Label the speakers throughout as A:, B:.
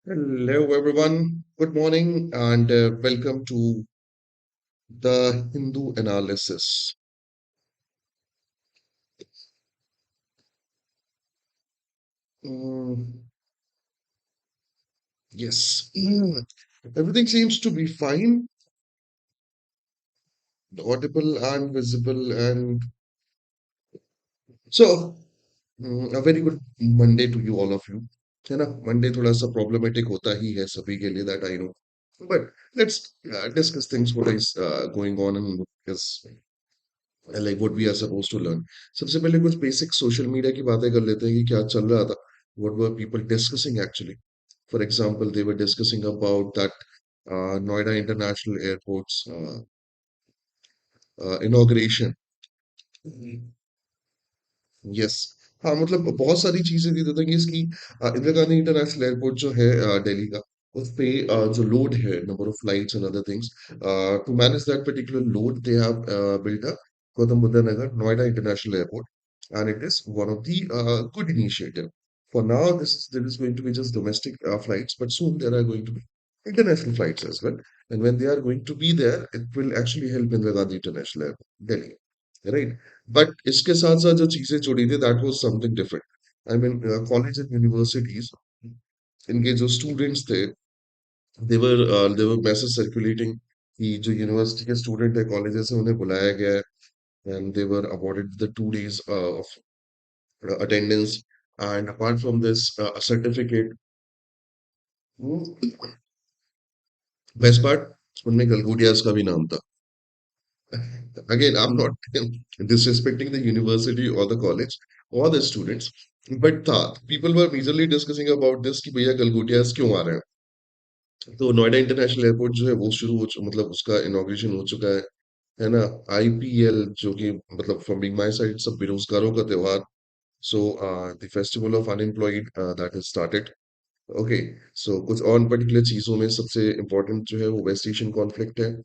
A: Hello, everyone. Good morning and welcome to the Hindu analysis. Mm, yes, everything seems to be fine, audible and visible. And so, a very good Monday to you, all of you. है ना Monday थोड़ा सा problematic होता ही है सभी के लिए that I know but let's discuss things what is going on in like what we are suppose to learn सबसे पहले कुछ बेसिक सोशल मीडिया की बातें कर लेते हैं कि क्या चल रहा था what were people discussing actually for example they were discussing about that Noida international airports inauguration yes हाँ मतलब बहुत सारी चीजें थी द थिंग इज कि इंदिरा गांधी इंटरनेशनल एयरपोर्ट जो है दिल्ली का उस पे जो लोड है number of flights and other things to manage that particular load they have built a Gautam Buddh Nagar Noida international airport and it is one of the good initiative. For now, this is going to be just domestic flights, but soon there are going to be international flights as well. And when they are going to be there, it will actually help in the Gandhi International Airport, Delhi, right? But इसके साथ साथ जो चीजें जुड़ी थी that was something different I mean college and universities इनके जो students थे देवर मैसेज सर्कुलेटिंग कि जो यूनिवर्सिटी के स्टूडेंट है कॉलेजेस से उन्हें बुलाया गया है and they awarded the 2 days of attendance and apart from this certificate best part उनमें गलगोटियास का भी नाम था again I'm not disrespecting the university or the college or the students but था people were majorly discussing about this कि भैया गलगोटियास क्यों आ रहे हैं तो नोएडा इंटरनेशनल एयरपोर्ट जो है वो मतलब उसका इनॉग्रेशन हो चुका है ना आईपीएल जो कि मतलब फ्रॉम बिग माई साइड सब बेरोजगारों का त्योहार so the festival of unemployed that is started okay so कुछ और पर्टिकुलर चीजों में सबसे इम्पोर्टेंट जो है वो वेस्ट एशियन कॉन्फ्लिक्ट है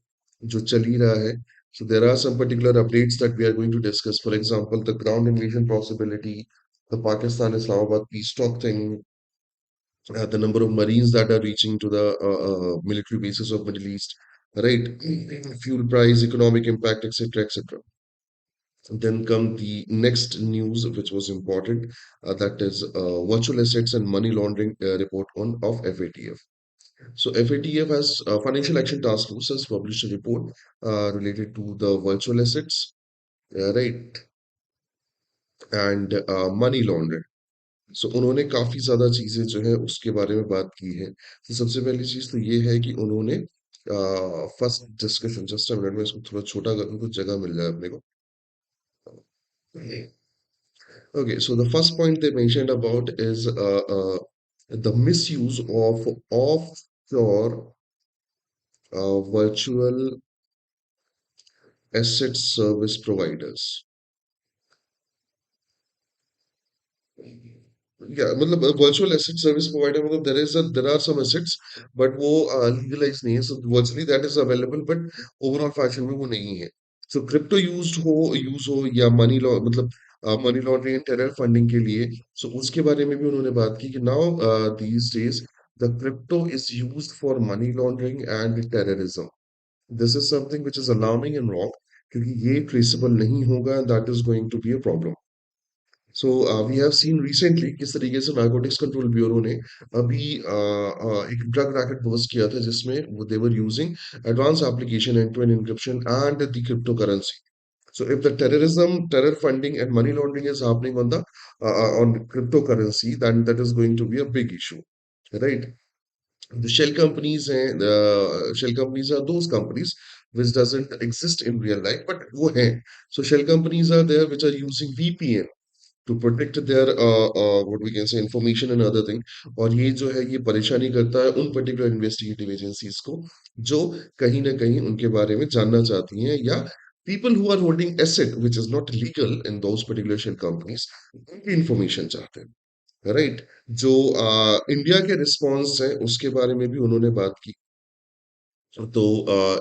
A: जो चल ही रहा है so there are some particular updates that we are going to discuss for example the ground invasion possibility the Pakistan Islamabad peace talk thing the number of marines that are reaching to the military bases of Middle East right fuel price economic impact etc etc then come the next news which was important that is virtual assets and money laundering report on of FATF. So FATF has Financial Action Task Force has published a report related to the virtual assets, right, and money laundering. So उन्होंने काफी ज्यादा चीजें जो है उसके बारे में बात की है. तो सबसे पहली चीज तो ये है कि उन्होंने first discussion just a minute में इसको थोड़ा छोटा कर दूं कुछ जगह मिल जाए अपने को. Okay, so the first point they mentioned about is the misuse of offshore virtual asset service providers. Yeah, मतलब वर्चुअल एसेट सर्विस प्रोवाइडर मतलब there are some assets but वो लीगलाइज नहीं है so virtually that is available but overall fashion में वो नहीं है so crypto use हो या मनी लॉ मतलब money laundering and terror funding के लिए सो उसके बारे में भी उन्होंने बात की कि now these days the crypto is used for money laundering and terrorism this is something which is alarming and wrong क्योंकि ये ट्रेसेबल नहीं होगा that is going to be a problem so we have seen recently किस तरीके से narcotics control bureau ने अभी एक ड्रग रैकेट बर्स्ट किया था जिसमें वो they were using advance application end to end encryption and the crypto currency so if the terror funding and money laundering is happening on the on cryptocurrency then that is going to be a big issue right the shell companies are those companies which doesn't exist in real life but वो हैं so shell companies are there which are using VPN to protect their what we can say information and other thing और ये जो है ये परेशानी करता है उन पर्टिकुलर इन्वेस्टिगेटिव एजेंसीज को जो कहीं ना कहीं उनके बारे में जानना चाहती हैं या people who are holding asset which is not legal in those particular shell companies उनकी इंफॉर्मेशन चाहते हैं राइट जो इंडिया के रिस्पॉन्स है उसके बारे में भी उन्होंने बात की तो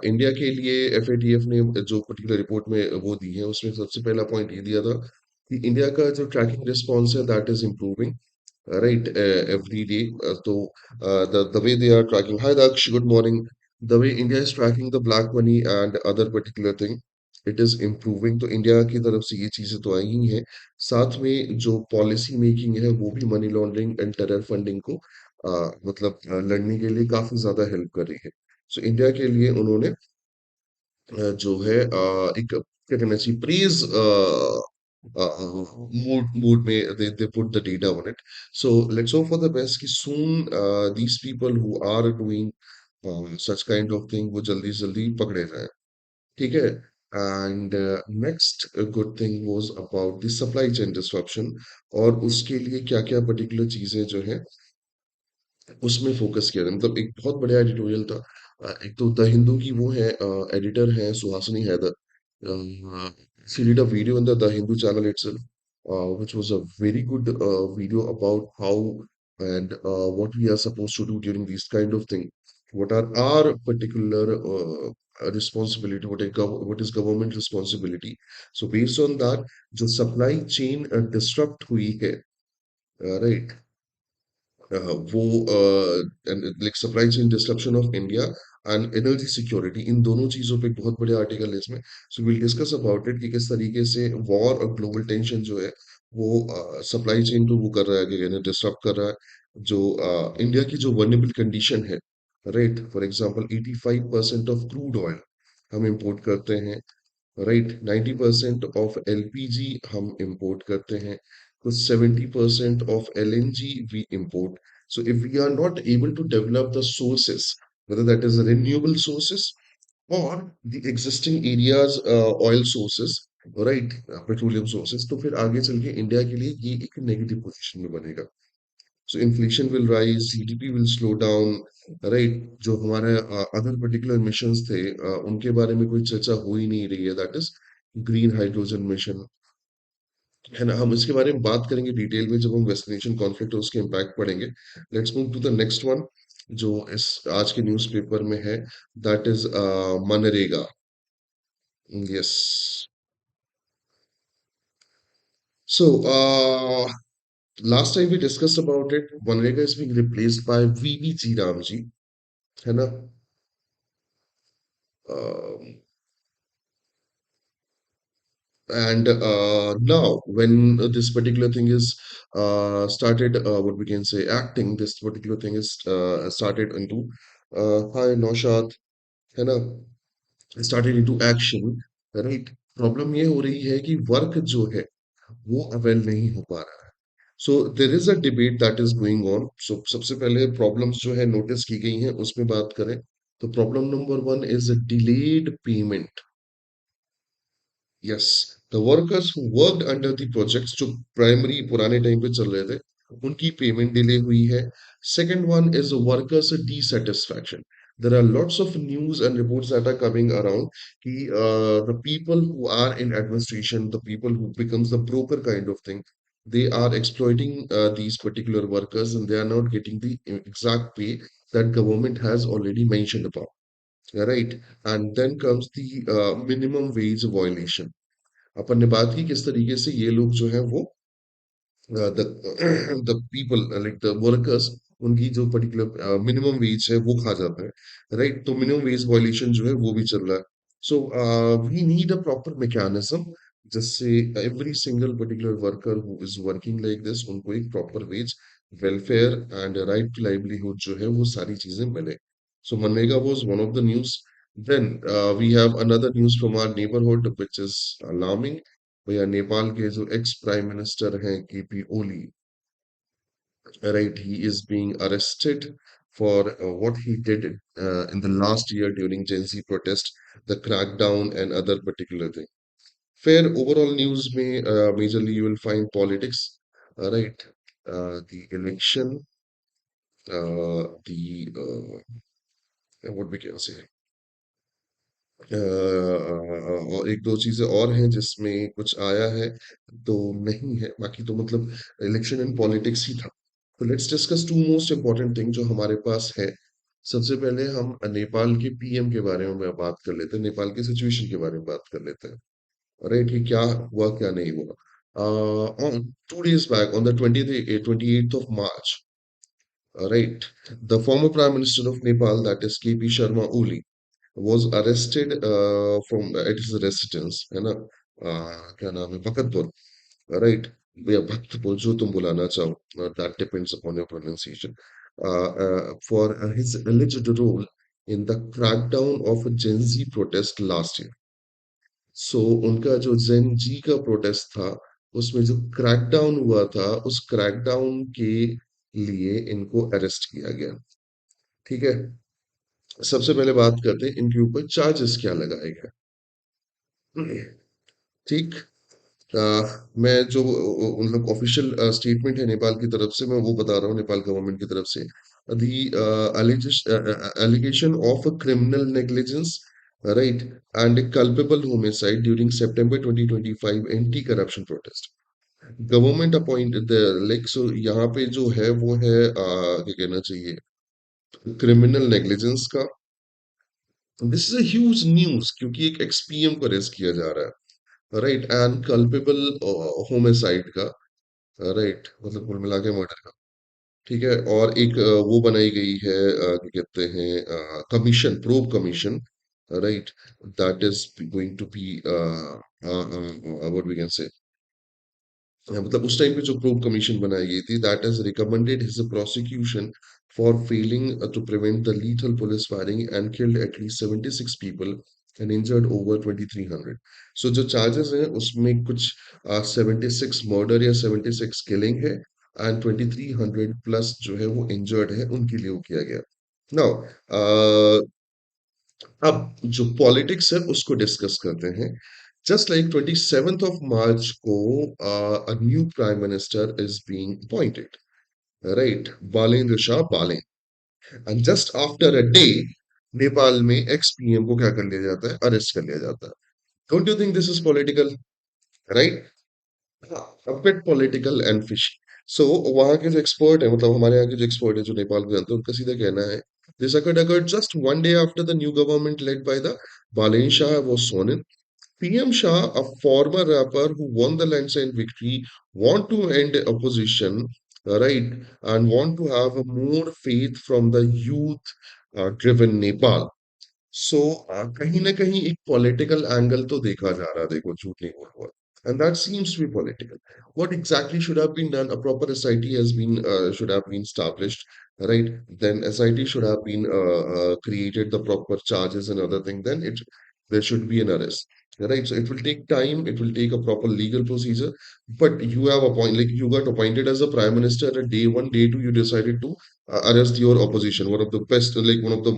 A: इंडिया के लिए एफएटीएफ ने जो पर्टिकुलर रिपोर्ट में वो दी है उसमें सबसे पहला पॉइंट ये दिया था कि इंडिया का जो ट्रैकिंग रिस्पॉन्स है that is improving right, every day. The way they are tracking, hi Daksh, good morning. The way India is tracking the black money and other particular thing, it is improving. तो India की तरफ से ये चीजें तो आई ही हैं, साथ में जो पॉलिसी मेकिंग है वो भी money laundering and terror funding को मतलब लड़ने के लिए काफी ज्यादा हेल्प कर रही है. सो इंडिया के लिए उन्होंने जो है एक क्या कहना चाहिए प्रेज मूड में they put the data on it. So let's hope for the best कि soon these people who are doing such kind of thing वो जल्दी से जल्दी पकड़े जाएं. ठीक है. And next good thing was about the supply chain disruption, और उसके लिए क्या क्या पर्टिकुलर चीजें जो है उसमें फोकस किया था. मतलब एक बहुत बढ़िया एडिटोरियल था. एक तो द हिंदू की वो है एडिटर है Suhasini Haider. She did a video on the Hindu channel itself, which was a very good video about how and what we are supposed to do during these kind of thing. What are our particular responsibility? What is government responsibility? So based on that, जो supply chain disrupt हुई है, right? वो like supply chain disruption of India and energy security, इन दोनों चीजों पे एक बहुत बड़े आर्टिकल है इसमें. So will discuss about it कि किस तरीके से वॉर और ग्लोबल टेंशन जो है वो सप्लाई चेन को वो कर रहा है, क्या कहते हैं, डिस्टर्ब कर रहा है. जो इंडिया की जो वर्नेबल कंडीशन है, right, for example 85% of crude oil हम इंपोर्ट करते हैं, राइट. 90% ऑफ एलपीजी हम इंपोर्ट करते हैं, तो 70% of LNG we import. So if we are not able to develop the sources, whether that is renewable sources or the existing areas oil sources, right, petroleum sources, तो फिर आगे चल के India के लिए ये एक नेगेटिव पोजीशन में बनेगा. So inflation will rise, GDP will slow down, right? जो हमारे अदर पर्टिकुलर मिशंस थे उनके बारे में कोई चर्चा हो ही नहीं रही है. That is green hydrogen mission, है ना. हम इसके बारे में बात करेंगे डिटेल में जब हम वेस्टर्न कॉन्फ्लिक्ट और उसके इम्पैक्ट पढ़ेंगे. Let's move to the next one जो इस आज के न्यूज़पेपर में है. That is MNREGA. Yes. So last time we discussed about it. MNREGA is being replaced by VBG RAM G, है ना. And now when this particular thing is started, what we can say acting, this particular thing is started into hi Naushad, है ना, started into action, right. Problem ये हो रही है कि work जो है वो अवेल नहीं हो पा रहा है. So there is a debate that is going on. So सबसे पहले प्रॉब्लम्स जो है नोटिस की गई हैं उसमें बात करें, तो problem number one is delayed payment. Yes, the workers who worked under the projects जो प्राइमरी पुराने टाइम पे चल रहे थे उनकी पेमेंट डिले हुई है. Second one is workers dissatisfaction. There are lots of news and reports that are coming around कि the people who are in administration, the people who becomes the broker kind of thing, they are exploiting these particular workers and they are not getting the exact pay that government has already mentioned about, right. And then comes the minimum wage violation. अपन ने बात की किस तरीके से ये लोग जो है वो the the people like the workers उनकी जो पर्टिकुलर मिनिमम वेज है वो खा जाता है, राइट. तो मिनिमम वेज वायलेशन जो है वो भी चल रहा है. So we need a proper mechanism जिससे every single particular worker who is working like this उनको एक proper wage, welfare and right to livelihood जो है वो सारी चीजें मिले. सो मनरेगा was one of the news. Then we have another news from our neighbourhood which is alarming. भैया नेपाल के जो एक्स प्राइम मिनिस्टर हैं KP Oli, right, he is being arrested for what he did in the last year during Gen Z protest, the crackdown and other particular thing. Fair overall news may majorly you will find politics, right, the election, the what we can say, और एक दो चीजें और हैं जिसमें कुछ आया है तो नहीं है, बाकी तो मतलब इलेक्शन एंड पॉलिटिक्स ही था. तो let's discuss to most important thing जो हमारे पास है. सबसे पहले हम नेपाल के पीएम के बारे में बात कर लेते हैं, नेपाल की सिचुएशन के बारे में बात कर लेते हैं, राइट, कि क्या हुआ क्या नहीं हुआ. On 2 days back, on the 28th of March, right, the former Prime Minister of Nepal, that is KP Sharma Oli, was arrested from at his residence, है ना? क्या नाम है? बकतपुर, right? या भक्तपुर, जो तुम बुलाना चाहो, that depends upon your pronunciation. For his alleged role in the crackdown of a Gen Z protest last year. सो उनका जो जेन जी का प्रोटेस्ट था, उसमें जो क्रैकडाउन हुआ था, उस क्रैकडाउन के लिए इनको अरेस्ट किया गया। ठीक है, सबसे पहले बात करते हैं इनके ऊपर चार्जेस क्या लगाए गए। ठीक। अ, मैं जो मतलब ऑफिशियल स्टेटमेंट है नेपाल की तरफ से, मैं वो बता रहा हूँ, नेपाल गवर्नमेंट की तरफ से। The allegation of a criminal negligence, right, and a culpable homicide during September 2025 anti-corruption protest. Government appointed the like, so यहाँ पे जो है वो है क्या कहना चाहिए, क्रिमिनल नेग्लिजेंस का। This is a huge news, क्योंकि एक एक्सपीएम को अरेस्ट किया जा रहा है, राइट, एंड कल्पेबल होमिसाइड का, राइट, मतलब कुल मिला के मर्डर का। ठीक है, और एक वो बनाई गई है, क्या कहते हैं, commission, probe commission, right, that is going to be what we can say, मतलब उस टाइम पे जो प्रोब कमीशन बनाई गई थी, that has recommended his prosecution for failing to prevent the lethal police firing and killed at least 76 people and injured over 2300। So जो charges हैं उसमें कुछ 76 मर्डर या 76 किलिंग है, एंड 2300 प्लस जो है वो इंजर्ड है, उनके लिए वो किया गया। नाउ अब जो पॉलिटिक्स है उसको डिस्कस करते हैं। Just like 27th of March को a new prime minister is being appointed, right? Balendra Shah Balen, and just after a day Nepal में एक्स पीएम को क्या कर लिया जाता है, अरेस्ट कर लिया जाता है। Don't you think this is political, right? a bit political and fishy. So वहाँ के जो एक्सपर्ट है, मतलब हमारे यहाँ के जो एक्सपर्ट है जो नेपाल को जानते हैं, उनका सीधा कहना है, this occurred just one day after the new government led by the Balen Shah was sworn in. PM Shah, a former rapper who won the landslide victory, want to end opposition, right, and want to have a more faith from the youth driven Nepal. सो कहीं ना कहीं एक political angle तो देखा जा रहा है, देखो झूठ नहीं बोल रहा, and that seems to be political. What exactly should have been done? A proper SIT has been should have been established, right? Then SIT should have been created, the proper charges and other thing. Then it there should be an arrest, right? So it will take time. It will take a proper legal procedure. But you have a point, like you got appointed as a prime minister at day one, day two, you decided to arrest your opposition, one of the best, like one of the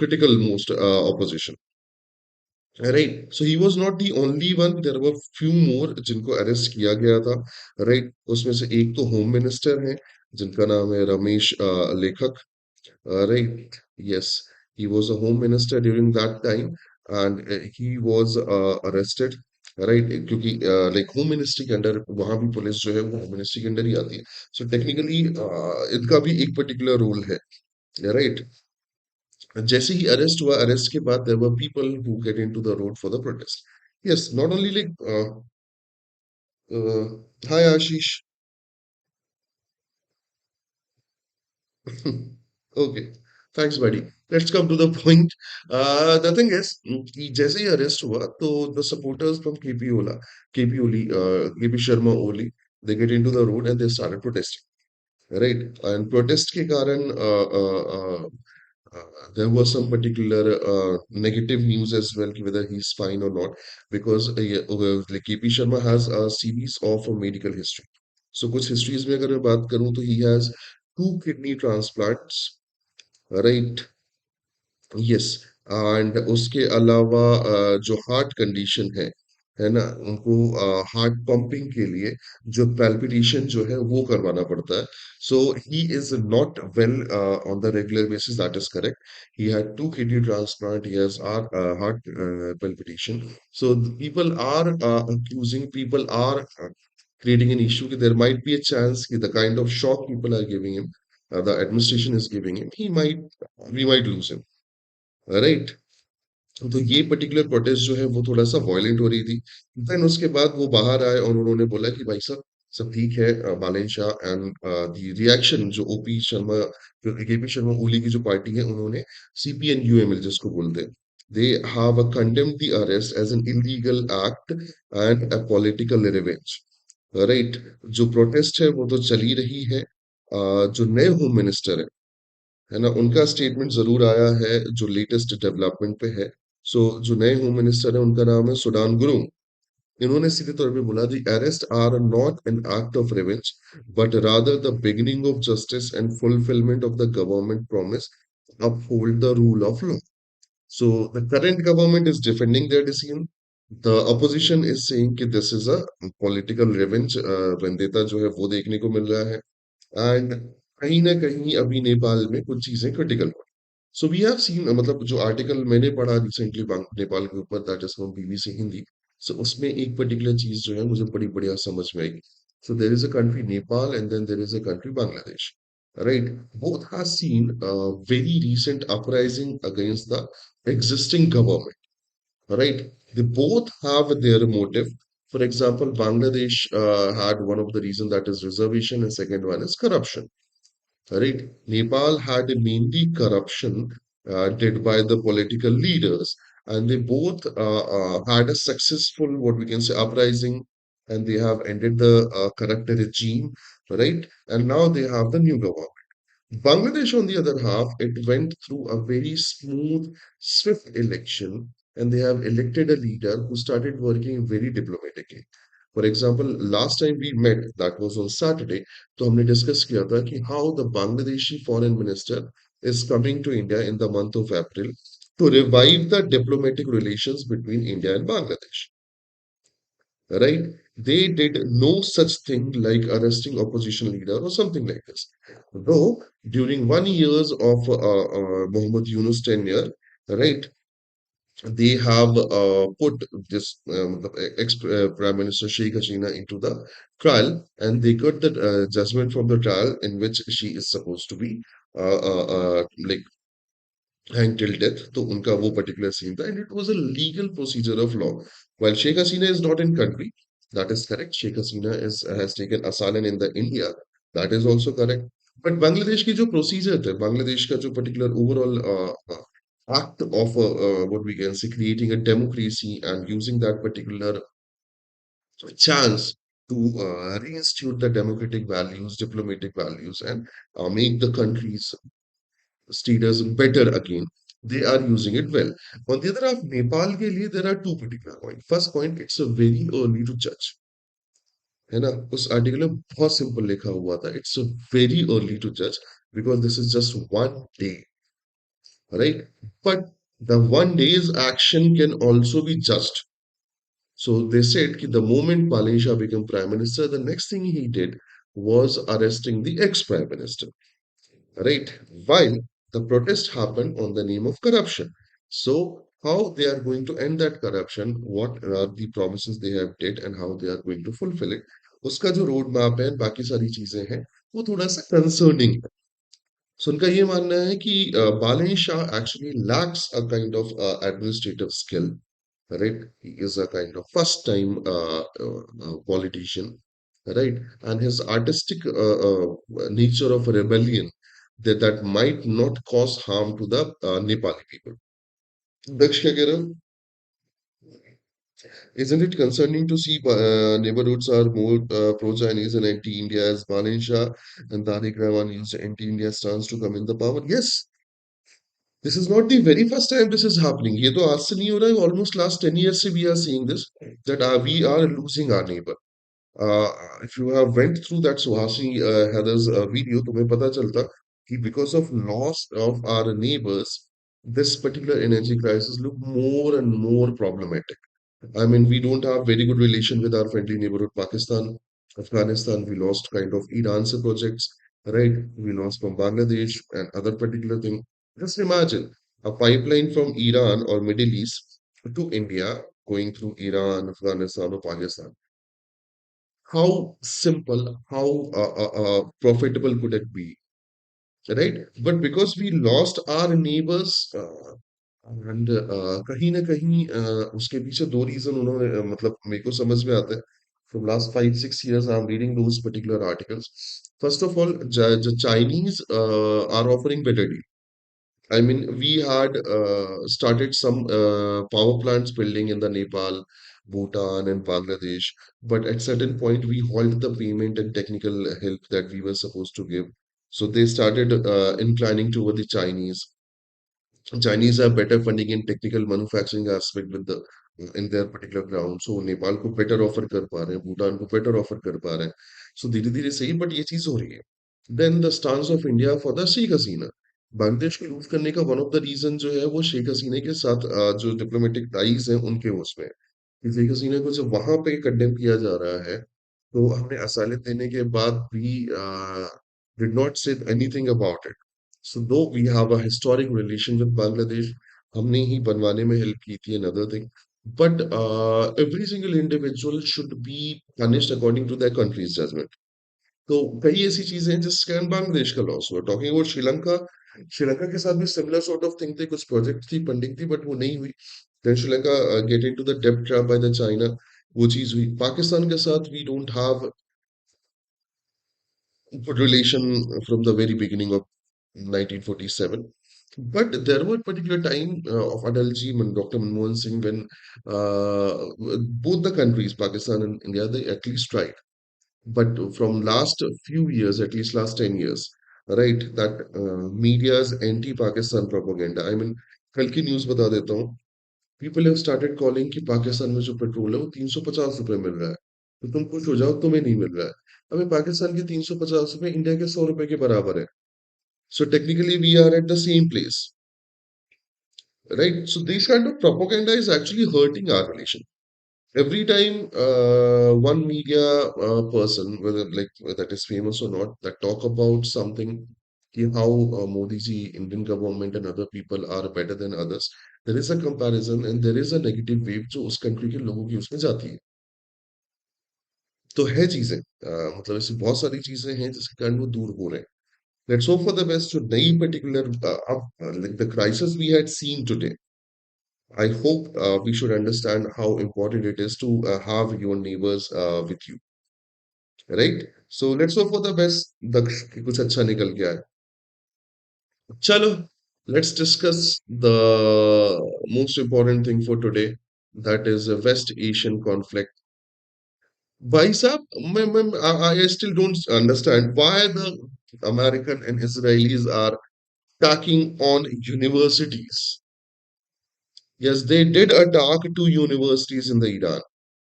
A: critical most opposition, right? So he was not the only one, there were few more जिनको arrest किया गया था, right? उसमें से एक तो home minister है जिनका नाम है रमेश लेखक, right? Yes, he was a home minister during that time, and he was arrested, right? क्योंकि लाइक होम मिनिस्ट्री के अंडर वहां भी पुलिस जो है वो होम मिनिस्ट्री के अंडर ही आती है। सो टेक्निकली इनका भी एक पर्टिकुलर रोल है, राइट? जैसे ही अरेस्ट हुआ, अरेस्ट के बाद there were people who get into the road for the protest. Yes, not only like hi Ashish. Okay, thanks buddy. Let's come to the point. The thing is कि जैसे ही arrest हुआ तो the supporters from KP Ola, KP Oli, KP Sharma Oli, they get into the road and they started protesting, right? And protest के कारण there was some particular negative news as well, whether he's fine or not, because like KP Sharma has a series of medical history. So कुछ histories में अगर मैं बात करूं तो he has two kidney transplants, right? Yes, and उसके अलावा जो हार्ट कंडीशन है ना, उनको हार्ट पंपिंग के लिए जो पैल्पिटेशन जो है वो करवाना पड़ता है। So he is not well on the regular basis, that is correct. He had to kidney transplant, he has heart palpitation. So people are accusing, people are creating an issue that there might be a chance that the kind of shock people are giving him, the administration is giving him, he might, we might lose him, right? तो ये particular protest जो है वो थोड़ा सा violent हो रही थी। देन उसके बाद वो बाहर आए और उन्होंने बोला कि भाई साहब सब ठीक है, बालन शाह एंड द रिएक्शन जो ओपी शर्मा, जो केपी शर्मा ओली की जो पार्टी है, उन्होंने सीपीएन यूएमएल जिसको बोलते हैं, they have condemned the arrest as an illegal act and a political revenge. Right. जो प्रोटेस्ट है वो तो चली रही है। जो नए होम मिनिस्टर है ना, उनका स्टेटमेंट जरूर आया है जो लेटेस्ट डेवलपमेंट पे है। सो जो नए होम मिनिस्टर है उनका नाम है सुडान गुरु। इन्होंने सीधे तौर पे बोला the arrest are not an act of revenge but rather the beginning of justice and fulfilment of the government promise uphold the rule of law. So the current government is defending their decision. The opposition is saying कि this is a political revenge, vendetta जो है वो देखने को मिल रहा है। And कहीं ना कहीं अभी नेपाल में कुछ चीजें क्रिटिकल हो। सो वी हैव सीन, मतलब जो आर्टिकल मैंने पढ़ा रिसेंटली नेपाल के ऊपर, that is from BBC Hindi. So उसमें एक पर्टिकुलर चीज जो है मुझे बड़ी बढ़िया समझ में आई। So there is a country Nepal and then there is a country Bangladesh, right. Both have seen very recent uprising against the existing government, right? They both have their motive. For example, Bangladesh had one of the reason, that is reservation, and second one is corruption, right? Nepal had mainly corruption did by the political leaders, and they both had a successful, what we can say, uprising, and they have ended the corrupt regime, right? And now they have the new government. Bangladesh, on the other half, it went through a very smooth, swift election, and they have elected a leader who started working very diplomatically. For example, last time we met, that was on Saturday, तो हमने discuss किया था कि how the Bangladeshi foreign minister is coming to India in the month of April to revive the diplomatic relations between India and Bangladesh, right? They did no such thing like arresting opposition leader or something like this. Though during 1 years of Muhammad Yunus tenure, right, they have put this Prime Minister Sheikh Hasina into the trial, and they got the judgment from the trial in which she is supposed to be like hanged till death. तो उनका वो particular scene था, and it was a legal procedure of law. While Sheikh Hasina is not in country, that is correct. Sheikh Hasina is has taken asylum in the India, that is also correct. But Bangladesh की जो procedure थे, Bangladesh का जो particular overall act of what we can say, creating a democracy and using that particular chance to reinstitute the democratic values, diplomatic values, and make the countries status better again. They are using it well. On the other half, Nepal के लिए there are two particular points. First point, it's a very early to judge. है ना, उस article में बहुत simple लिखा हुआ था, इट्स वेरी अर्ली टू जज because this is just one day, right? But the one day's action can also be judged. So they said that the moment Palin Shah became prime minister, the next thing he did was arresting the ex-prime minister, right? While the protest happened on the name of corruption. So how they are going to end that corruption, what are the promises they have did and how they are going to fulfill it, उसका जो road map है, बाकी सारी चीजें हैं, वो थोड़ा सा कंसर्निंग है। So उनका ये मानना है कि बालन Shah actually lacks a kind of administrative skill, right? He is a kind of first time politician, right? And his artistic nature of rebellion, that might not cause harm to the Nepali people. Daksh, क्या कह रहे हो? Isn't it concerning to see neighborhoods are more pro-Chinese and anti-India as Balin Shah and Tariq Rahman used anti-India stance to come in the power? Yes, this is not the very first time this is happening. ये तो आज से नहीं हो रहा है, almost last 10 years से we are seeing this, that we are losing our neighbor. Uh, if you have went through that Suhasini Heather's video, तुम्हें पता चलता कि because of loss of our neighbors, this particular energy crisis look more and more problematic. I mean, we don't have very good relation with our friendly neighborhood, Pakistan, Afghanistan. We lost kind of Iran's projects, right? We lost from Bangladesh and other particular thing. Just imagine a pipeline from Iran or Middle East to India going through Iran, Afghanistan, or Pakistan. How simple, how profitable could it be, right? But because we lost our neighbors, and कहीं ना कहीं उसके पीछे दो reason उन्होंने मतलब मेरे को समझ में आता है. From last 5 6 years, I'm reading those particular articles. First of all, the Chinese are offering better deal. I mean, we had started some power plants building in the Nepal, Bhutan, and Bangladesh, but at certain point we halted the payment and technical help that we were supposed to give. So they started inclining toward the Chinese. Chinese have better funding in technical manufacturing aspect with the in their particular ground. So Nepal को better offer कर पा रहे हैं, भूटान को better offer कर पा रहे हैं. So धीरे धीरे सही, but ये चीज हो रही है. Then the stance of India for the Sheikh Hasina. Bangladesh को लूट करने का one of the reason जो है वो शेख हसीना के साथ जो डिप्लोमेटिक टाइज हैं उनके उसमें. कि शेख हसीना को जब वहां पे कंडेम किया जा रहा है, तो हमने असलियत देने के बाद भी did not say anything about it. So though we have a historic relation with Bangladesh, हमने ही बनवाने में help की थी another thing. But every single individual should be punished according to their country's judgment. तो कई ऐसी चीजें हैं जिसके कारण बांग्लादेश का लॉस हुआ. टॉकिंग अबाउट श्रीलंका, श्रीलंका के साथ भी सिमिलर सॉर्ट ऑफ थिंग थे. कुछ प्रोजेक्ट थी, फंडिंग थी, बट वो नहीं हुई. Then Sri Lanka get into the डेब्ट ट्रैप बाय द चाइना. वो चीज हुई. पाकिस्तान के साथ we don't have good relation from the very beginning of 1947. But there were particular time of Adalji and Dr. Manmohan Singh when both the countries, Pakistan and India, they at least tried. But from last few years, at least last 10 years, right, that media's anti-Pakistan propaganda. I mean, कल की news बता देता हूँ. People have started calling कि पाकिस्तान में जो petrol है वो 350 रुपए मिल रहा है, तो तुम खुश हो जाओ, तुम्हें नहीं मिल रहा है. अबे पाकिस्तान के 350 रुपए इंडिया के 100 रुपए के बराबर है. So technically we are at the same place, right? So this kind of propaganda is actually hurting our relation. Every time one media person, whether like that is famous or not, that talk about something, कि how Modi ji, Indian government and other people are better than others, there is a comparison and there is a negative wave जो उस country के लोगों की उसमें जाती है. तो है चीजें, मतलब ऐसी बहुत सारी चीजें हैं जिसके कारण वो दूर हो रहे हैं. Let's hope for the best. जो नई particular like the crisis we had seen today, I hope we should understand how important it is to have your neighbors with you, right? So let's hope for the best. दक्ष कि कुछ अच्छा निकल के आए. चलो, let's discuss the most important thing for today, that is the West Asian conflict. भाई साहब, I still don't understand why the American and Israelis are attacking on universities. Yes, they did attack two universities in the Iran.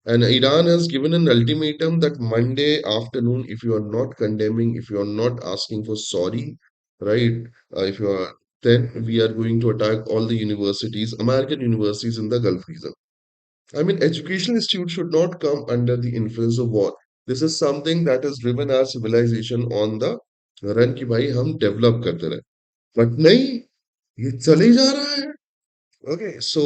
A: And Iran has given an ultimatum that Monday afternoon, if you are not condemning, if you are not asking for sorry, right? If you are, then we are going to attack all the universities, American universities in the Gulf region. I mean, educational institutes should not come under the influence of war. This is something that has driven our civilization on the run कि भाई हम develop करते रहे. But नहीं, ये चले जा रहा है. Okay, so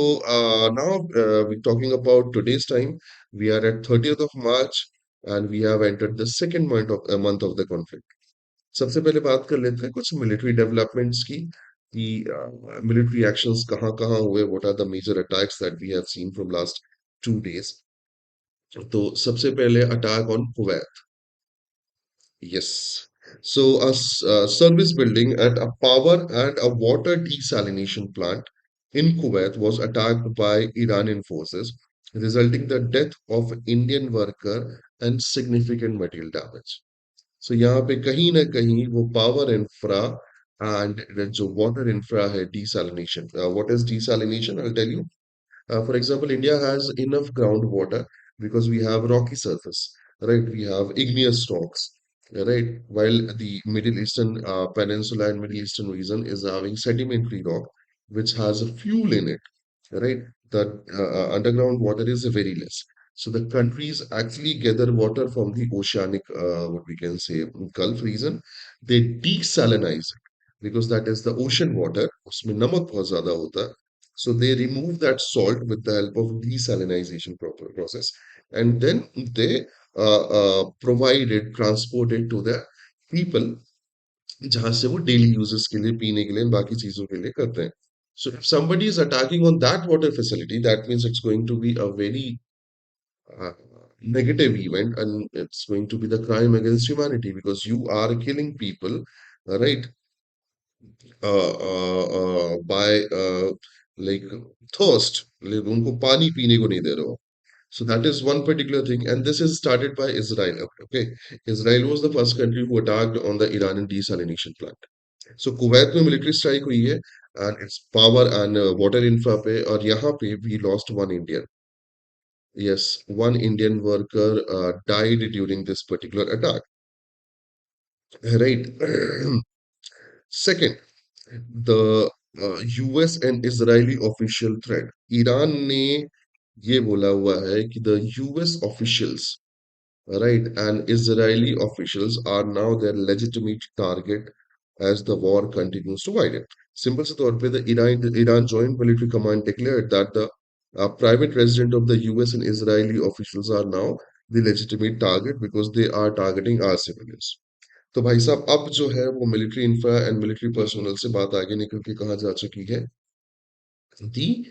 A: now we're talking about today's time. We are at 30th of March and we have entered the second month of the conflict. सबसे पहले बात कर लेते हैं कुछ मिलिट्री डेवलपमेंट्स की कि मिलिट्री एक्शंस कहाँ कहाँ हुए. What are the major attacks that we have seen from last 2 days. तो सबसे पहले attack on Kuwait. Yes. So, a service building and a power and a water desalination plant in Kuwait was attacked by Iranian forces, resulting the death of Indian worker and significant material damage. So, यहाँ पे कहीं ना कहीं वो power infra and जो water infra है desalination. What is desalination? I'll tell you. For example, India has enough groundwater because we have rocky surface, right? We have igneous rocks, right? While the Middle Eastern peninsula and Middle Eastern region is having sedimentary rock, which has a fuel in it, right? The underground water is very less. So the countries actually gather water from the oceanic, what we can say, Gulf region. They desalinize it because that is the ocean water. उसमें नमक बहुत ज़्यादा होता है. So they remove that salt with the help of desalinization process, and then they provide it, transport it to the people जहाँ से वो daily uses के लिए पीने के लिए बाकी चीजों के लिए करते हैं. So if somebody is attacking on that water facility, that means it's going to be a very uh, negative event, and it's going to be the crime against humanity because you are killing people, right? By like thirst, like उनको पानी पीने को नहीं दे रहे हो. So that is one particular thing, and this is started by Israel. Okay, Israel was the first country who attacked on the Iranian desalination plant. So Kuwait में military strike हुई है, and its power and water infra पे, और यहाँ पे we lost one Indian. Yes, one Indian worker died during this particular attack. Right. Second, the US and Israeli official threat. Iran ने ये बोला हुआ है कि the US officials, right, and Israeli officials are now their legitimate target as the war continues to widen. Simple से तौर पे the Iran Joint Military Command declared that the private resident of the US and Israeli officials are now the legitimate target because they are targeting our civilians. तो भाई साहब अब जो है वो military infra and military personnel से बात आगे निकल के कहाँ जा चुकी है, the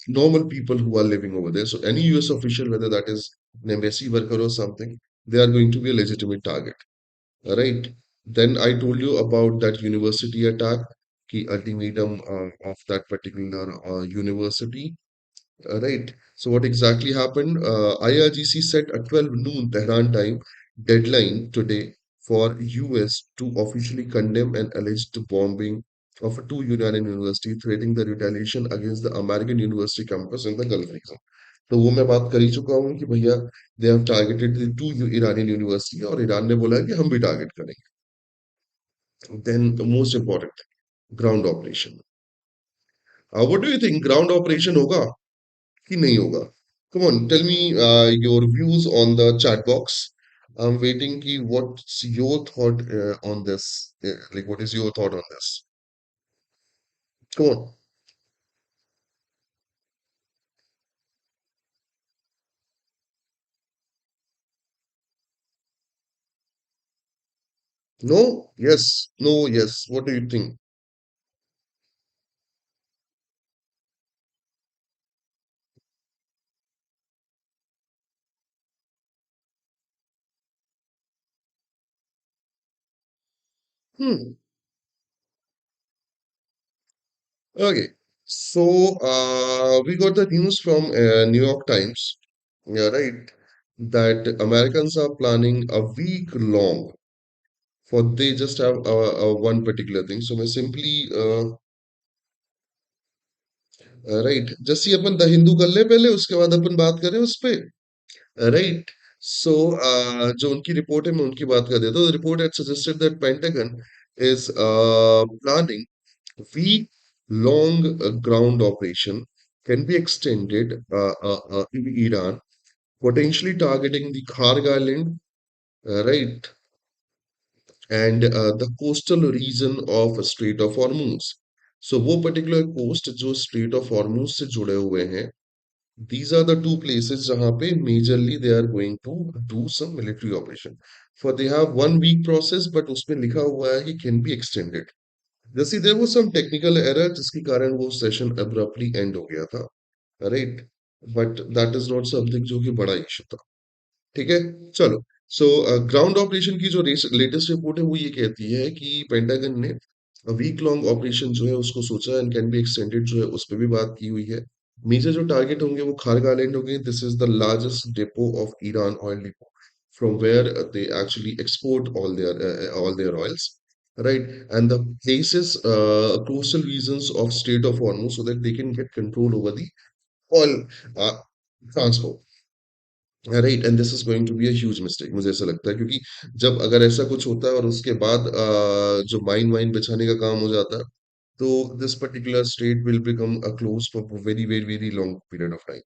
A: normal people who are living over there. So any US official, whether that is an embassy worker or something, they are going to be a legitimate target. Right? Then I told you about that university attack, the ultimatum of that particular university. Right. So what exactly happened? IRGC set a 12 noon Tehran time deadline today for US to officially condemn an alleged bombing of two Iranian university, threatening the retaliation against the American university campus in the Gulf region. तो वो मैं बात कर ही चुका हूँ कि भैया they have targeted the two Iranian university, और ईरान ने बोला है कि हम भी टारगेट करेंगे. Then the most important, ground operation. What do you think, ground operation होगा कि नहीं होगा? Come on, tell me your views on the chat box. I'm waiting. Ki, what's your thought on this? Like, what is your thought on this? Come on. No? Yes. No? Yes. What do you think? Hmm. Okay. So, we got the news from New York Times. Yeah, right. That Americans are planning a week long for they just have one particular thing. So, मैं simply right, जैसे upon the Hindu कर ले पहले, उसके बाद अपन बात करें उस पे. राइट. सो जो उनकी रिपोर्ट है मैं उनकी बात कर देता हूँ. Report had suggested that Pentagon is planning week long ground operation can be extended in Iran, potentially targeting the Kharg Island, right, and the coastal region of Strait of Hormuz. So वो particular coast जो Strait of Hormuz से जुड़े हुए हैं, these are the two places जहाँ पे majorly they are going to do some military operation. For they have 1 week process, but उसमें लिखा हुआ है कि can be extended. जैसे there was some technical error जिसके कारण वो session abruptly end हो गया था, right? But that is not something जो कि बड़ा issue था. ठीक है, चलो. सो ग्राउंड ऑपरेशन की जो लेटेस्ट रिपोर्ट है वो ये कहती है कि पेंटागन ने वीक लॉन्ग ऑपरेशन जो है उसको सोचा एंड कैन बी एक्सटेंडेड जो है उस पर भी बात की हुई है. मेजर जो टारगेट होंगे वो खार्ग आइलैंड होंगे. This is the largest depot of Iran oil depot from where they actually export all their oils, right? And the places coastal regions of Strait of Hormuz so that they can get control over the oil uh, transport. Right, and this is going to be a huge mistake, मुझे ऐसा लगता है, क्योंकि जब अगर ऐसा कुछ होता है और उसके बाद जो माइन वाइन बिछाने का काम हो जाता है, तो this particular state will become a close for very very very long period of time.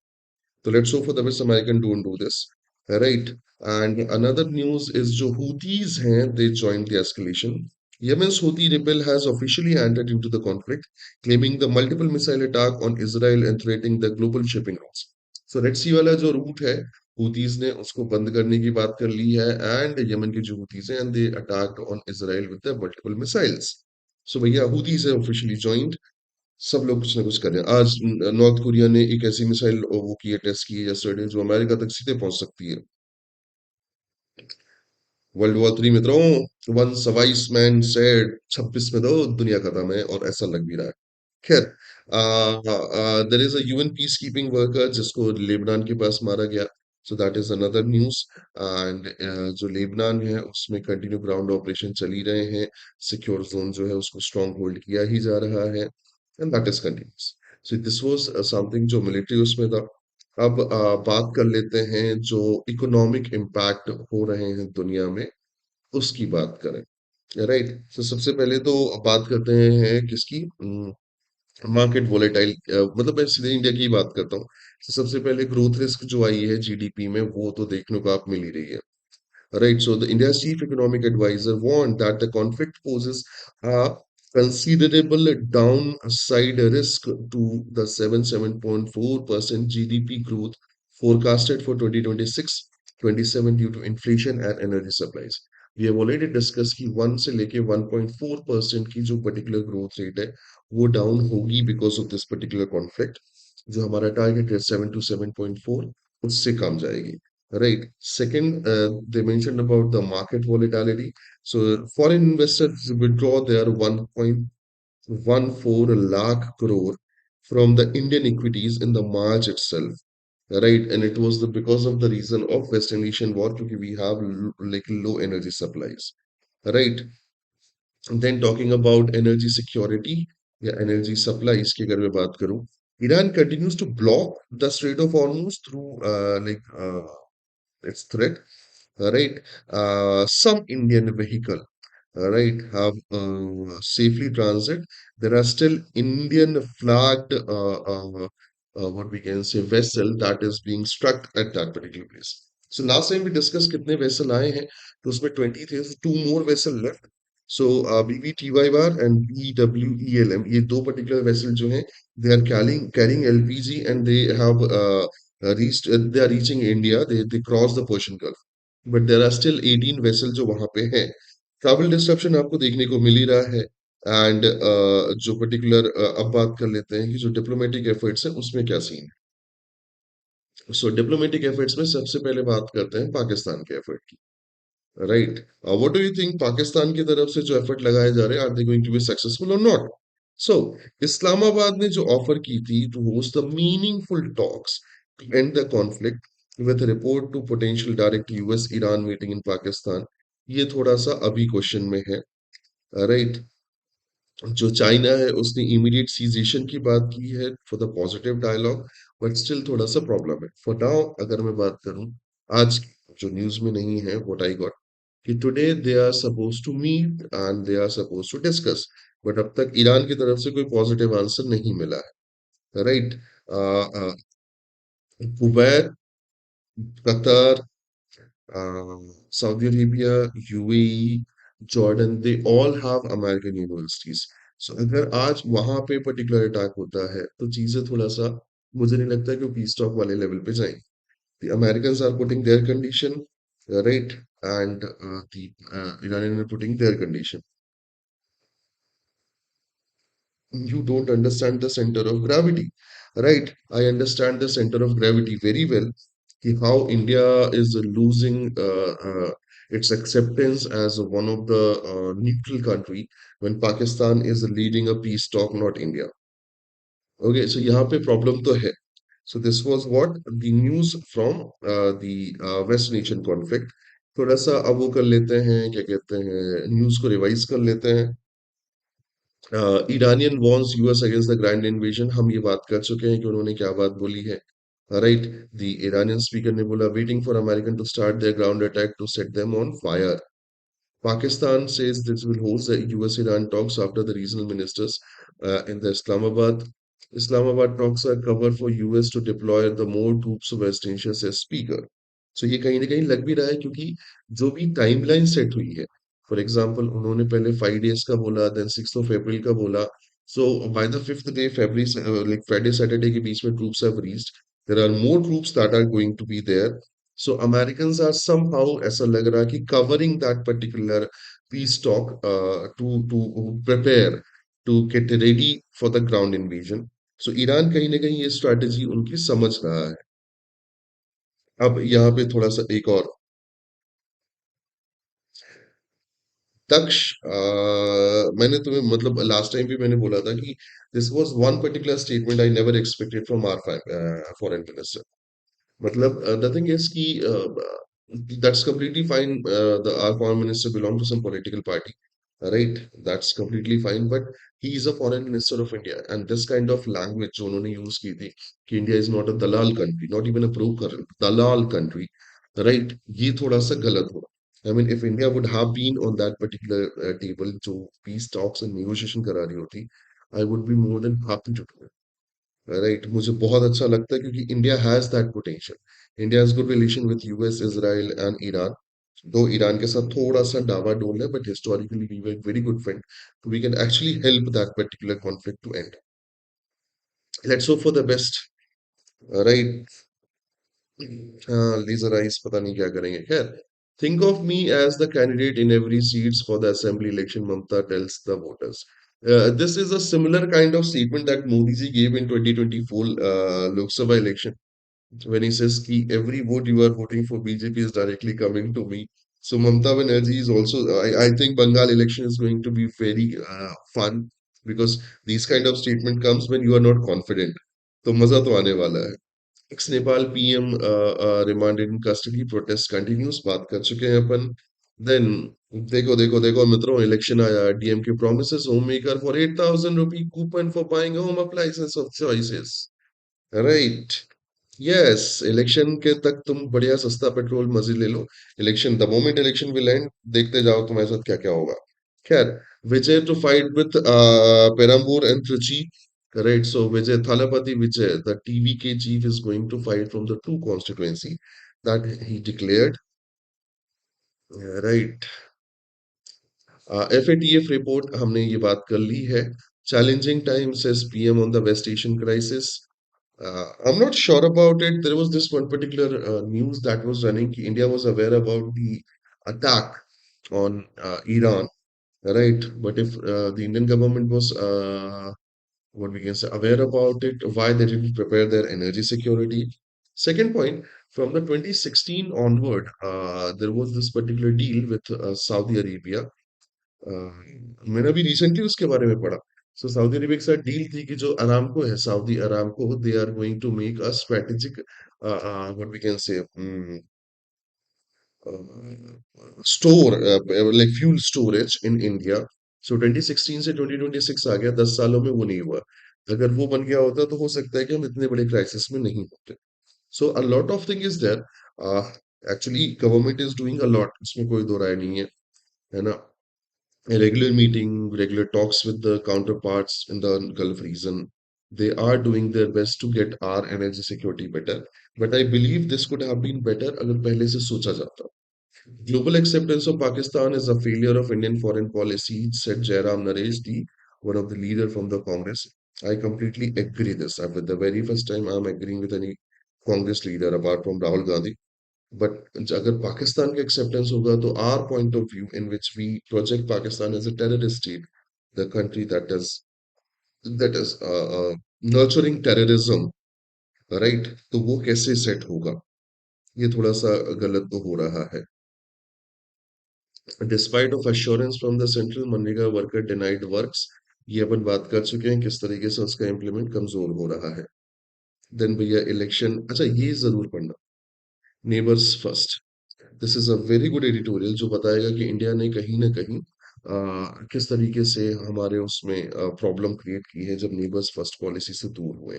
A: So let's hope for the best American don't do this. Right. And another news is जो Houthis हैं, they joined the escalation. Yemen's Houthi rebel has officially entered into the conflict, claiming the multiple missile attack on Israel and threatening the global shipping routes. So Red Sea वाला जो root है, Houthis ने उसको बंद करने की बात कर ली है, and यमन के जो Houthis हैं, and they attacked on Israel with the multiple missiles. So भैया Houthis have officially joined. सब लोग कुछ ना कुछ कर रहे हैं। आज नॉर्थ कोरिया ने एक ऐसी मिसाइल वो की है, टेस्ट की है यस्टरडे, जो अमेरिका तक सीधे पहुंच सकती है। वर्ल्ड वॉर 3 में तो once a wise man said 26 में तो दुनिया खत्म है, और ऐसा लग भी रहा है। खैर, देर is a UN peace keeping worker जिसको लेबनान के पास मारा गया। So that is another news. And जो लेबनान है उसमें कंटिन्यू ग्राउंड ऑपरेशन चल ही रहे हैं। सिक्योर जोन जो है उसको स्ट्रॉन्ग होल्ड किया ही जा रहा है, and that is continuous. So this was something जो मिलिट्री उसमें था। अब बात कर लेते हैं जो इकोनॉमिक इम्पैक्ट हो रहे हैं दुनिया में, उसकी बात करें। राइट, तो सबसे पहले तो बात करते हैं किसकी, मार्केट वोलेटाइल, मतलब मैं सीधे इंडिया की ही बात करता हूँ। तो सबसे पहले ग्रोथ रिस्क जो आई है जीडीपी में, वो तो देखने को आप मिल ही रही है। Right. So the India's chief economic advisor warned that the conflict poses a considerable downside risk to the 7.4% GDP growth forecasted for 2026-27 due to inflation and energy supplies. We have already discussed कि 1 से लेके 1.4% की जो particular growth rate है वो down होगी because of this particular conflict. जो हमारा टारगेट है 7 to 7.4, उससे कम जाएगी। Right. Second, they mentioned about the market volatility. So foreign investors withdraw their 1.14 lakh crore from the Indian equities in the March itself. Right. And it was because of the reason of West Asian war, because we have like low energy supplies. Right. And then talking about energy security या energy supplies की अगर मैं बात करूं, Iran continues to block the Strait of Hormuz through its threat, right? Some Indian vehicle, right, have safely transit. There are still Indian flagged, what we can say, vessel that is being struck at that particular place. So last time we discussed कितने vessel आए हैं, तो उसमें 20 थे, so two more vessel left. So BBTYR and BWELM, ये दो particular vessel जो हैं, they are carrying LPG, and they have reached, they are reaching India. They cross the Persian Gulf, but there are still 18 vessel जो वहां पे हैं। Travel disruption आपको देखने को मिल ही रहा है। एंड जो पर्टिकुलर, अब बात कर लेते हैं कि जो डिप्लोमेटिक एफर्ट्स हैं उसमें क्या सीन है। सो डिप्लोमेटिक एफर्ट्स में सबसे पहले बात करते हैं पाकिस्तान के एफर्ट की। Right, what do you think, Pakistan की तरफ से जो एफर्ट लगाए जा रहे हैं, are they going to be successful और नॉट? सो इस्लामाबाद ने जो ऑफर की थी to host the meaningful talks to end the conflict with report to potential direct US Iran meeting in Pakistan, ये थोड़ा सा अभी क्वेश्चन में है। राइट, जो चाइना है उसने इमीडिएट सीजेशन की बात की है for the positive dialogue, but still थोड़ा सा प्रॉब्लम है फॉर नाउ। अगर मैं बात करूं आज जो न्यूज में नहीं है, व्हाट आई गॉट, कि today they are suppose to meet and they are suppose to discuss, but अब तक ईरान की तरफ से कोई पॉजिटिव आंसर नहीं मिला है। Right, Kuwait, Qatar, Saudi Arabia, UAE, Jordan, they all have American universities. So अगर आज वहां पे पर्टिकुलर अटैक होता है तो चीजें थोड़ा सा, मुझे नहीं लगता कि वो पीस टॉक वाले लेवल पे जाएंगे। The Americans are putting their condition, right, and the Iranian are putting their condition. You don't understand the center of gravity, right? I understand the center of gravity very well. How India is losing its acceptance as one of the neutral country when Pakistan is leading a peace talk, not India. Okay, so यहाँ पे problem तो है. So this was what the news from the West Asian conflict. थोड़ा सा अब वो कर लेते हैं, क्या कहते हैं, न्यूज को रिवाइज कर लेते हैं। Iranian warns US against the grand invasion, हम ये बात कर चुके हैं कि उन्होंने क्या बात बोली है। राइट, द ईरानियन स्पीकर ने बोला waiting for American to start their ground attack to set them on fire. Pakistan says this will host the US-Iran talks after the regional ministers in the Islamabad. Islamabad talks are cover for US to deploy the more troops to West Asia, says speaker. So ये कहीं ना कहीं लग भी रहा है, क्योंकि जो भी टाइमलाइन सेट हुई है, फॉर एग्जांपल उन्होंने पहले 5 days का बोला, देन 6 अप्रैल का बोला। So by the fifth day February, like Friday Saturday के बीच में troops have reached, there are more troops that are going to be there. So Americans are somehow, ऐसा लग रहा है कि covering that particular peace talk to prepare. to get ready for the ground invasion. So Iran कहीं ना कहीं ये strategy उनकी समझ रहा है। अब यहाँ पे थोड़ा सा एक और तक्ष मैंने तुम्हें मतलब लास्ट टाइम भी मैंने बोला था कि this was one particular statement I never expected from our foreign minister. मतलब the thing is कि that's completely fine. The our foreign minister belong to some political party, right? That's completely fine. But he is a foreign minister of India, and this kind of language जो उन्होंने use की थी कि India is not a dalal country, not even a pro dalal country, right? ये थोड़ा सा गलत हुआ। I mean, if India would have been on that particular table जो peace talks and negotiation करा रही होती, I would be more than happy to do it. Right मुझे बहुत अच्छा लगता है क्योंकि India has that potential India has good relation with US Israel and Iran though Iran के साथ थोड़ा सा डावाडोल है but historically we were very good friend we can actually help that particular conflict to end let's hope for the best right हाँ laser eyes पता नहीं क्या करेंगे खैर think of me as the candidate in every seats for the assembly election Mamata tells the voters this is a similar kind of statement that Modi ji gave in 2024 Lok Sabha election when he says ki every vote you are voting for BJP is directly coming to me. So Mamata Banerjee is also, I think Bengal election is going to be very fun because these kind of statement comes when you are not confident. तो मजा तो आने वाला है। Ex Nepal PM remanded in custody, protest continues, बात कर चुके हैं अपन। Then देखो देखो देखो मित्रों इलेक्शन आया DMK promises homemaker for 8,000 rupee coupon for buying home appliances of choices. Right yes election के तक तुम बढ़िया सस्ता पेट्रोल मजे ले लो election the moment election will end देखते जाओ तुम्हारे साथ क्या क्या होगा खैर Vijay to fight with Perambur and Trichy right so Vijay Thalapathy Vijay the TVK chief is going to fight from the two constituency that he declared right FATF report हमने ये बात कर ली है challenging time says PM on the West Asian crisis. I'm not sure about it. There was this one particular news that was running. India was aware about the attack on Iran, right? But if the Indian government was, what we can say, aware about it, why they didn't prepare their energy security? Second point, from the 2016 onward, there was this particular deal with Saudi Arabia मैंने अभी recently उसके बारे में पढ़ा सो Saudi Arabia के साथ deal थी कि जो अरामको है Saudi Aramco they are going to make a strategic what we can say store like fuel storage in India so 2016 से 2026 आ गया 10 सालों में वो नहीं हुआ अगर वो बन गया होता तो हो सकता है कि हम इतने बड़े क्राइसिस में नहीं होते so a lot of thing is there actually government is doing a lot इसमें कोई दो राय नहीं है ना a regular meeting, regular talks with the counterparts in the Gulf region. They are doing their best to get our energy security better. But I believe this could have been better अगर पहले से सोचा जाता. Global acceptance of Pakistan is a failure of Indian foreign policy, said Jairam Naresh, one of the leader from the Congress. I completely agree this. With the very first time I'm agreeing with any Congress leader apart from Rahul Gandhi. But अगर पाकिस्तान का acceptance होगा तो our point of view in which we project Pakistan as a terrorist state, the country that is nurturing terrorism, right? तो वो कैसे set होगा? ये थोड़ा सा गलत तो हो रहा है. Despite of assurance from the central MNREGA worker denied works, ये अपन बात कर चुके हैं किस तरीके से उसका implement कमजोर हो रहा है. Then भैया election, अच्छा ये जरूर पढ़ना. Neighbors first. This is a very good editorial जो बताएगा कि इंडिया ने कहीं ना कहीं किस तरीके से हमारे उसमें प्रॉब्लम क्रिएट की है जब नेबर्स फर्स्ट पॉलिसी से दूर हुए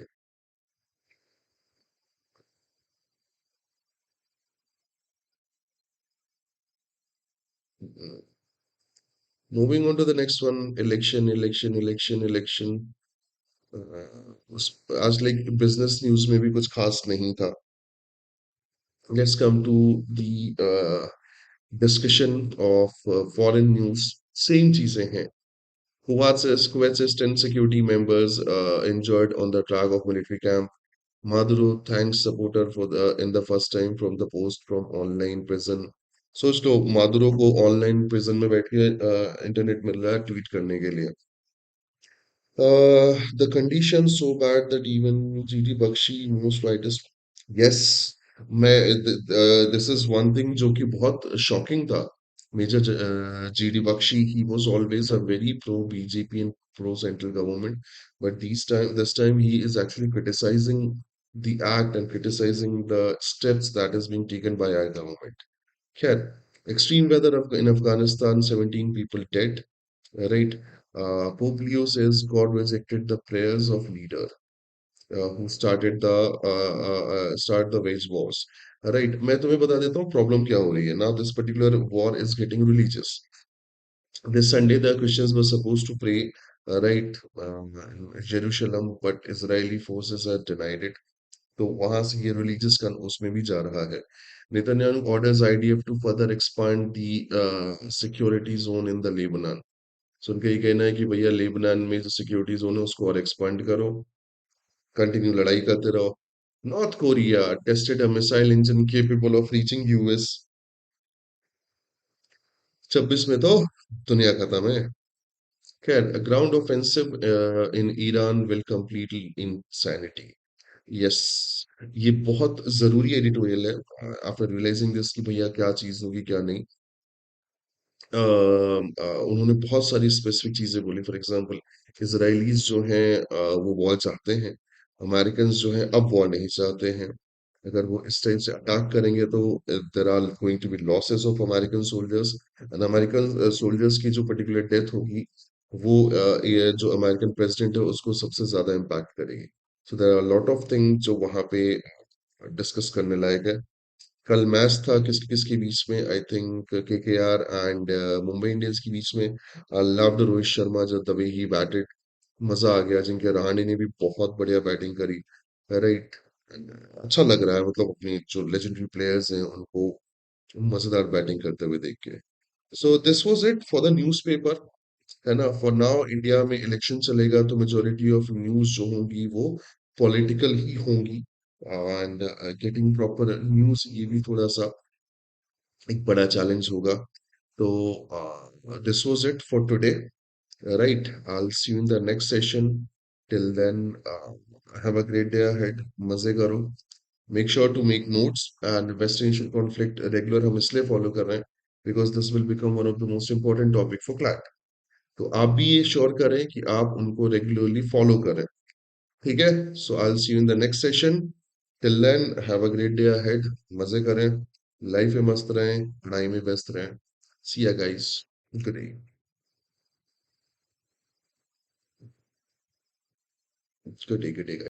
A: moving on to the next one election उस आज लाइक बिजनेस न्यूज में भी कुछ खास नहीं था let's come to the discussion of foreign news same चीजें हैं Kuwait says 10 security members injured on the track of military camp. Maduro thanks supporter for the in the first time from the post from online prison. सोच लो Maduro को online prison में बैठ के internet मिल रहा है tweet करने के लिए The condition so bad that even GD Bakshi most writers. Yes, this is one thing जो कि बहुत shocking था. Major GD Bakshi, he was always a very pro BJP and pro central government, but this time he is actually criticizing the act and criticizing the steps that is being taken by our government. Khair, extreme weather in Afghanistan, 17 people dead. Right. Pope Leo says God rejected the prayers of leader who start the wage wars. Right. मैं तुम्हें बता देता हूँ problem क्या हो रही है. Now this particular war is getting religious. This Sunday the Christians were supposed to pray right in Jerusalem, but Israeli forces have denied it. तो वहां से ये रिलीजियस कन उसमें भी जा रहा है. Netanyahu orders IDF to further expand the security zone in the Lebanon. सो उनका ये कहना है कि भैया लेबनान में जो सिक्योरिटी जोन है उसको और एक्सपांड करो, कंटिन्यू लड़ाई करते रहो. North Korea tested a missile engine capable of reaching US. 26 में तो दुनिया खत्म है. खैर, ground offensive in Iran will completely insanity. Yes, ये बहुत जरूरी एडिटोरियल है. आफ्टर रियलाइजिंग दिस कि भैया क्या चीज होगी क्या नहीं. उन्होंने बहुत सारी स्पेसिफिक चीजें बोली. फॉर एग्जांपल, इसराइलीज जो हैं वो वॉर चाहते हैं. अमेरिकन जो हैं अब वॉर नहीं चाहते हैं. अगर वो इस टाइम से अटैक करेंगे तो there are going to be losses of American soldiers. And American soldiers की जो पर्टिकुलर डेथ होगी वो ये जो अमेरिकन प्रेसिडेंट है उसको सबसे ज्यादा इम्पैक्ट करेगी. So there are lot of thing जो वहां पे डिस्कस करने लायक है. कल मैच था किसके बीच में. I think KKR and Mumbai Indians के बीच में. आई लव्ड रोहित शर्मा जो द वे ही बैटेड. मजा आ गया. जिनके रहाणे ने भी बहुत बढ़िया बैटिंग करी. राइट. अच्छा लग रहा है मतलब अपने जो लेजेंडरी प्लेयर्स हैं उनको मजेदार बैटिंग करते हुए देख के. So this was it for the newspaper. है ना. फॉर नाउ इंडिया में इलेक्शन चलेगा तो मेजोरिटी ऑफ न्यूज जो होंगी वो पॉलिटिकल ही होंगी. एंड गेटिंग प्रॉपर न्यूज ये भी थोड़ा सा एक बड़ा चैलेंज होगा. तो this was it for today. Right. I see you in the next session. Till then have a great day ahead. मजे करो. Make sure to make notes. And West Asian conflict regular हम इसलिए follow कर रहे हैं because this will become one of the most important topic for CLAT. तो आप भी ये श्योर करें कि आप उनको रेगुलरली फॉलो करें. ठीक है. So I will see you in the next session. Till then have a great day ahead. मजे करें. लाइफ में मस्त रहें. पढ़ाई में व्यस्त रहें. सी या guys. Good day. Good day. Good day.